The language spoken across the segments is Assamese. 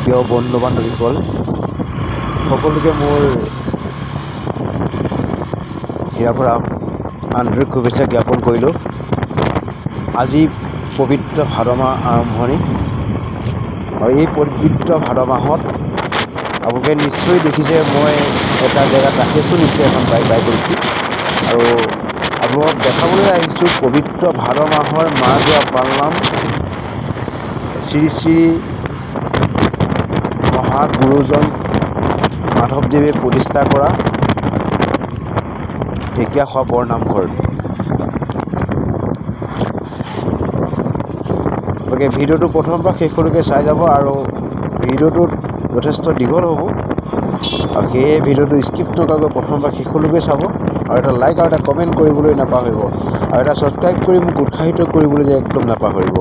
প্ৰিয় বন্ধু বান্ধৱীসকল সকলোকে মোৰ ইয়াৰ পৰা আন্তৰিক শুভেচ্ছা জ্ঞাপন কৰিলোঁ। আজি পবিত্ৰ ভাদ মাহ আৰম্ভণি আৰু এই পবিত্ৰ ভাদ মাহত আপোনালোকে নিশ্চয় দেখিছে মই এটা জেগাত ৰাখি আছোঁ, নিশ্চয় এখন বাইক কৰিছোঁ আৰু আপোনালোকক দেখাবলৈ আহিছোঁ পবিত্ৰ ভাদ মাহৰ মাজোৰা পালনাম শ্ৰী শ্ৰী মহাগুৰুজন মাধৱদেৱে প্ৰতিষ্ঠা কৰা ঢেকীয়াখোৱা বৰনামঘৰ। গতিকে ভিডিঅ'টো প্ৰথমৰ পৰা শেষলৈকে চাই যাব আৰু ভিডিঅ'টোত যথেষ্ট দীঘল হ'ব আৰু সেয়ে ভিডিঅ'টো স্কিপ নকৰাকৈ প্ৰথমৰ পৰা শেষলৈকে চাব আৰু এটা লাইক আৰু এটা কমেণ্ট কৰিবলৈ নাপাহৰিব আৰু এটা ছাবস্ক্ৰাইব কৰি মোক উৎসাহিত কৰিবলৈ যে একদম নাপাহৰিব।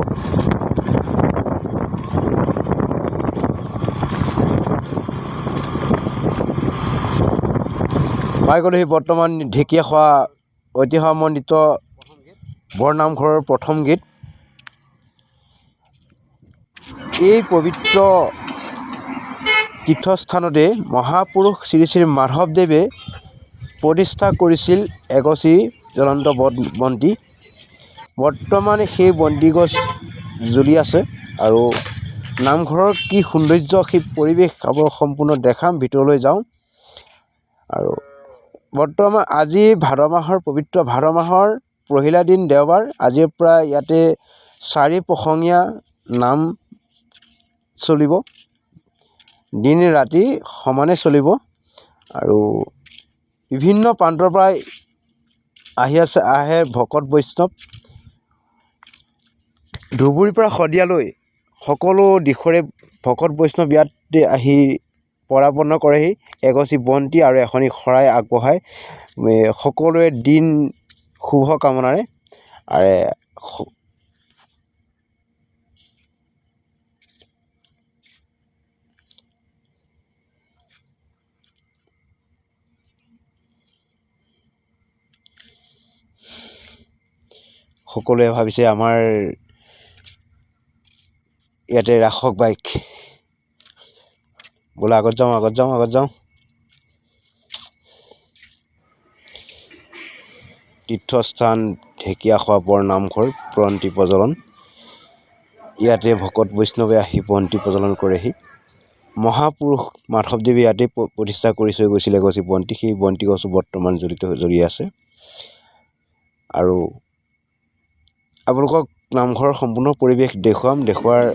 পাই গ'লোহি বৰ্তমান ঢেকীয়াখোৱা ঐতিহ্যমণ্ডিত বৰনামঘৰৰ প্ৰথম গীত। এই পবিত্ৰ তীৰ্থস্থানতে মহাপুৰুষ শ্ৰী শ্ৰী মাধৱদেৱে প্ৰতিষ্ঠা কৰিছিল এগছি জ্বলন্ত বন্তি। বৰ্তমান সেই বন্তিগছ জ্বলি আছে আৰু নামঘৰৰ কি সৌন্দৰ্য সেই পৰিৱেশ আপোনাক সম্পূৰ্ণ দেখাম, ভিতৰলৈ যাওঁ। আৰু বৰ্তমান আজি ভাদ মাহৰ পবিত্ৰ ভাদ মাহৰ পহিলা দিন দেওবাৰ। আজিৰ পৰা ইয়াতে 4 প্ৰসঙীয়া নাম চলিব, দিন ৰাতি সমানে চলিব আৰু বিভিন্ন প্ৰান্তৰ পৰা আহে ভকত বৈষ্ণৱ। ধুবুৰীৰ পৰা শদিয়ালৈ সকলো দিশৰে ভকত বৈষ্ণৱ ইয়াতে আহি পৰাপন্ন কৰেহি এগছি বন্তি আৰু এখনি শৰাই আগবঢ়াই সকলোৱে দিন শুভ কামনাৰে। সকলোৱে ভাবিছে আমাৰ ইয়াতে ৰাসক বাইক, বোলে আগত যাওঁ আগত যাওঁ আগত যাওঁ। তীৰ্থস্থান ঢেকীয়াখোৱা বৰনামঘৰ বন্তি প্ৰজ্বলন। ইয়াতে ভকত বৈষ্ণৱে আহি বন্তি প্ৰজ্বলন কৰেহি। মহাপুৰুষ মাধৱদেৱে ইয়াতে প্ৰতিষ্ঠা কৰি থৈ গৈছিলে এগছি বন্তি, সেই বন্তি গছো বৰ্তমান জ্বলি আছে। আৰু আপোনালোকক নামঘৰৰ সম্পূৰ্ণ পৰিৱেশ দেখুৱাৰ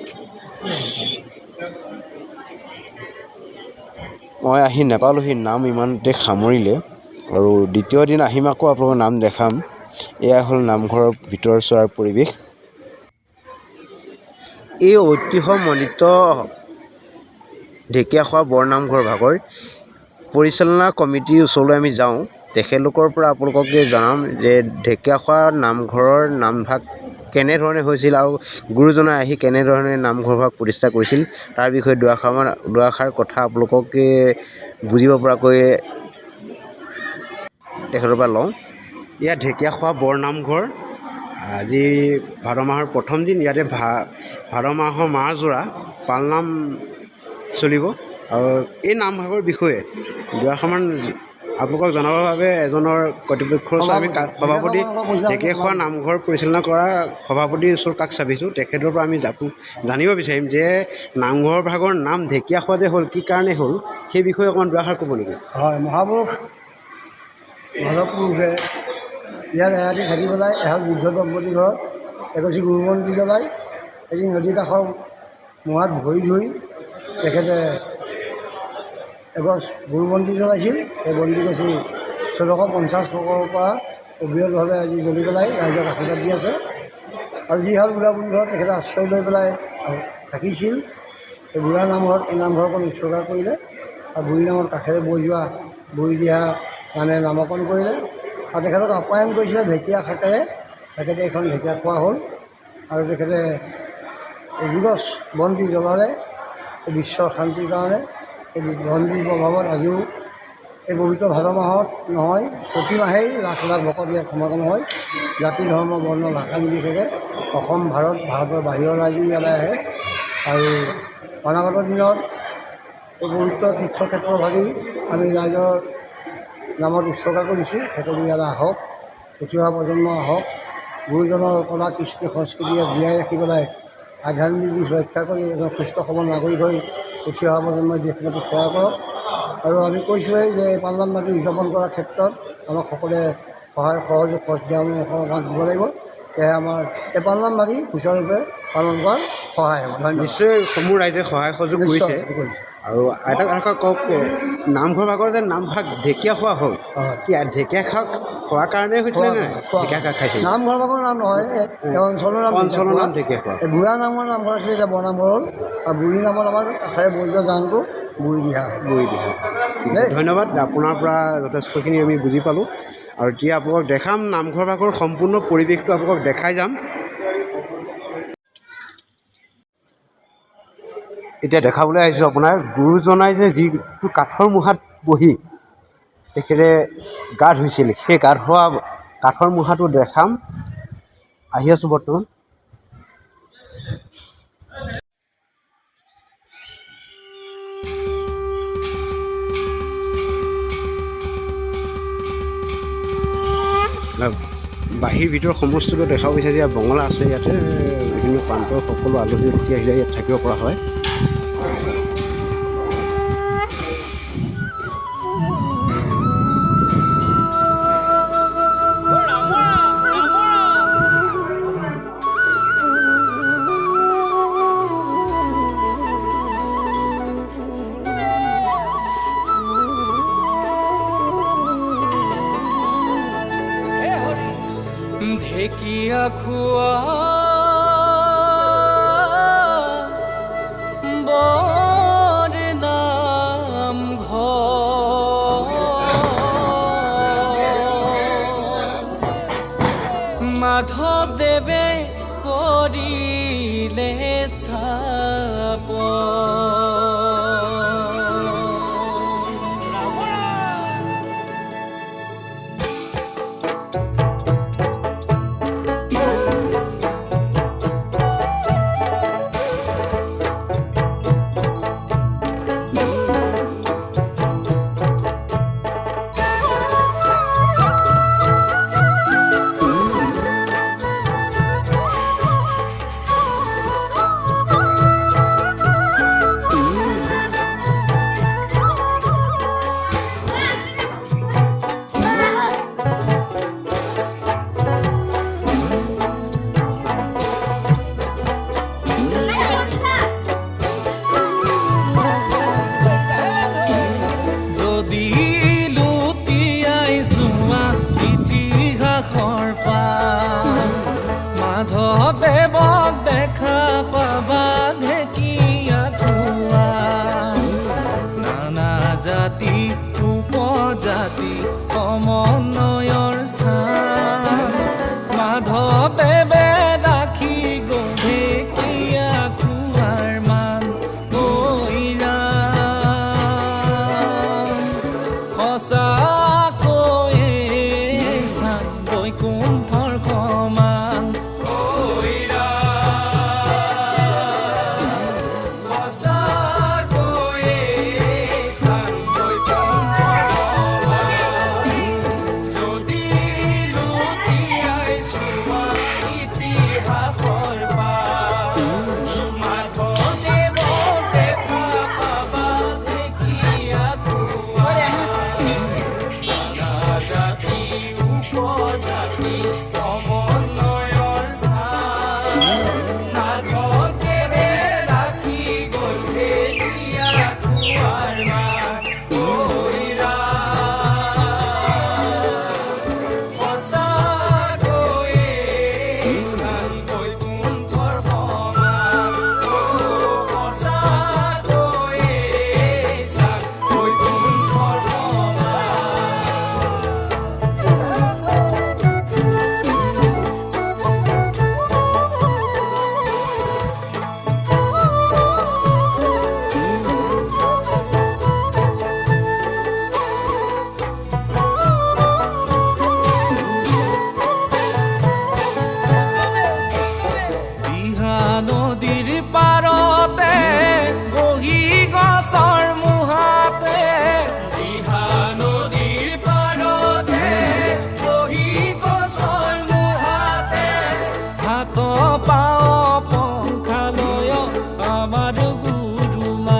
মই আহি নাপালোহি, নাম ইমানতে সামৰিলে আৰু দ্বিতীয় দিন আহিম আকৌ আপোনালোকৰ নাম দেখাম। এয়া হ'ল নামঘৰৰ ভিতৰ চোৱাৰ পৰিৱেশ। এই ঐতিহ্যমণ্ডিত ঢেকীয়াখোৱা বৰনামঘৰ ভাগৰ পৰিচালনা কমিটিৰ ওচৰলৈ আমি যাওঁ। তেখেতলোকৰ পৰা আপোনালোকক জনাম যে ঢেকীয়াখোৱা নামঘৰৰ নামভাগ কেনেধৰণে হৈছিল আৰু গুৰুজনাই আহি কেনেধৰণে নামঘৰভাগ প্ৰতিষ্ঠা কৰিছিল তাৰ বিষয়ে দুআষাৰ কথা আপোনালোকক বুজিব পৰাকৈ তেখেতৰ পৰা লওঁ। ইয়াত ঢেকীয়াখোৱা বৰনামঘৰ আজি ভাদ মাহৰ প্ৰথম দিন। ইয়াতে ভাদ মাহৰ মাজোৰা পালনাম চলিব আৰু এই নামভাগৰ বিষয়ে দুআষাৰমান আপোনালোকক জনাবৰ বাবে এজনৰ কৰ্তৃপক্ষৰ ওচৰত আমি সভাপতি ঢেকীয়াখোৱা নামঘৰ পৰিচালনা কৰা সভাপতিৰ ওচৰত কাষ চাপিছোঁ। তেখেতৰ পৰা আমি জানিব বিচাৰিম যে নামঘৰ ভাগৰ নাম ঢেকীয়াখোৱা যে হ'ল, কি কাৰণে হ'ল, সেই বিষয়ে অকণমান দুআষাৰ ক'ব নেকি? হয়, মহাপুৰুষ মাধৱপুৰুষে ইয়াত এৰাতি থাকি পেলাই এহাল বৃদ্ধ দম্পতি ঘৰত এগছি গুৰুবন্তি জ্বলাই এদিন নদী কাষৰ মূৰত ভৰি ধুই তেখেতে এগছ গুৰুবন্তি জ্বলাইছিল। সেই বন্তি গছি 1450 টকাৰ পৰা অবিৰতভাৱে আজি জ্বলি পেলাই ৰাইজক আশীৰ্বাদ দি আছে। আৰু যিহাল বুঢ়া বুঢ়ী ঘৰত তেখেতে আশ্ৰয় লৈ পেলাই থাকিছিল, সেই বুঢ়া নামঘৰত এই নামঘৰখন উৎসৰ্গা কৰিলে আৰু বুঢ়ী নামৰ কাষেৰে বৈ যোৱা বুঢ়ী দিহা মানে নামকৰণ কৰিলে আৰু তেখেতক আপ্যায়ন কৰিছিলে ঢেকীয়া শাকেৰে। তেখেতে এইখন ঢেকীয়াখোৱা হ'ল আৰু তেখেতে এগছ বন্তি জ্বলালে বিশ্বৰ শান্তিৰ কাৰণে। এই বন্তিৰ প্ৰভাৱত আজিও এই পবিত্ৰ ভাদ মাহত নহয়, প্ৰতি মাহেই লাখ লাখ ভকত ইয়াত সমাগম হয়। জাতি ধৰ্ম বৰ্ণ ভাষা নিৰ্বিশেষে অসম ভাৰতৰ বাহিৰৰ ৰাইজো ইয়ালৈ আহে আৰু অনাগত দিনত এই পবিত্ৰ তীৰ্থক্ষেত্ৰভাগি আমি ৰাইজৰ নামত উৎসৰ্গা কৰিছোঁ। সকলো ইয়াত আহক, উঠি অহা প্ৰজন্ম আহক, গুৰুজনৰ কলা কৃষ্টি সংস্কৃতিয়ে জীয়াই ৰাখি পেলাই আধ্যাত্মিক দিশ ৰক্ষা কৰি এজন সুস্থ সবল নাগৰিক হৈ উঠি অহা প্ৰজন্মই দেশখনক সেৱা কৰক। আৰু আমি কৈছোঁৱেই যে পালনাম মাটি উদযাপন কৰাৰ ক্ষেত্ৰত আমাক সকলোৱে সহায় সহযোগ আমাক দিব লাগিব। সেয়েহে আমাৰ এই পালনাম মাটি সুচাৰুৰূপে পালন কৰাত সহায় হ'ব। নিশ্চয় সমূহ ৰাইজে সহায় সহযোগ কৰিছে। আৰু এটা কথা কওক, নামঘৰ ভাগৰ যে নামভাগ ঢেকীয়া খোৱা হ'ল, কি ঢেকীয়া শাক খোৱাৰ কাৰণে হৈছিলে নে ঢেকীয়া শাক খাইছিল? নামঘৰ ভাগৰ নাম নহয়, এই অঞ্চলৰ নাম ঢেকীয়া খোৱা। এই বুঢ়া নামৰ নামঘৰ আছিলে, এতিয়া বৰনামঘৰ হ'ল। আৰু বুঢ়ী নামত আমাৰ আশাৰে বৈধ জানটো বুঢ়ী দিহা। ধন্যবাদ, আপোনাৰ পৰা যথেষ্টখিনি আমি বুজি পালোঁ। আৰু এতিয়া আপোনালোকক দেখাম নামঘৰ ভাগৰ সম্পূৰ্ণ পৰিৱেশটো আপোনালোকক দেখাই যাম। এতিয়া দেখাবলৈ আহিছোঁ আপোনাৰ গুৰুজনাই যে যিটো কাঠৰ মুহাত বহি তেখেতে গা ধুইছিল, সেই গা ধোৱা কাঠৰ মুহাটো দেখাম। আহি আছোঁ বৰ্তমান। বাহিৰ ভিতৰ সমস্তটো দেখা গৈছে যে বঙলা আছে ইয়াতে, বিভিন্ন প্ৰান্তৰ সকলো আলহী উঠি আহিলে ইয়াত থাকিব পৰা হয়। ঢেকীয়া খোৱা বৰ নামঘৰ, মাধৱদেৱে কৰিলে স্থাপন।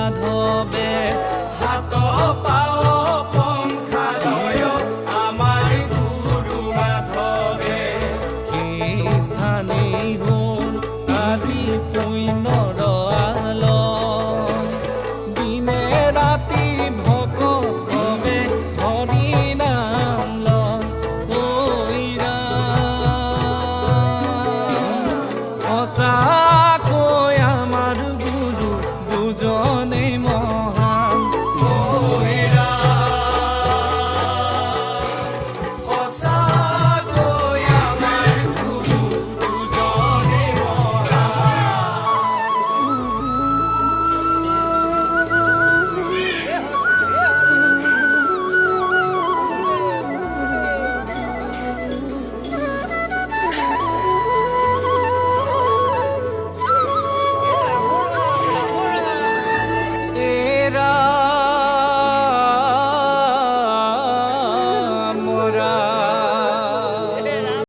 মাধৱে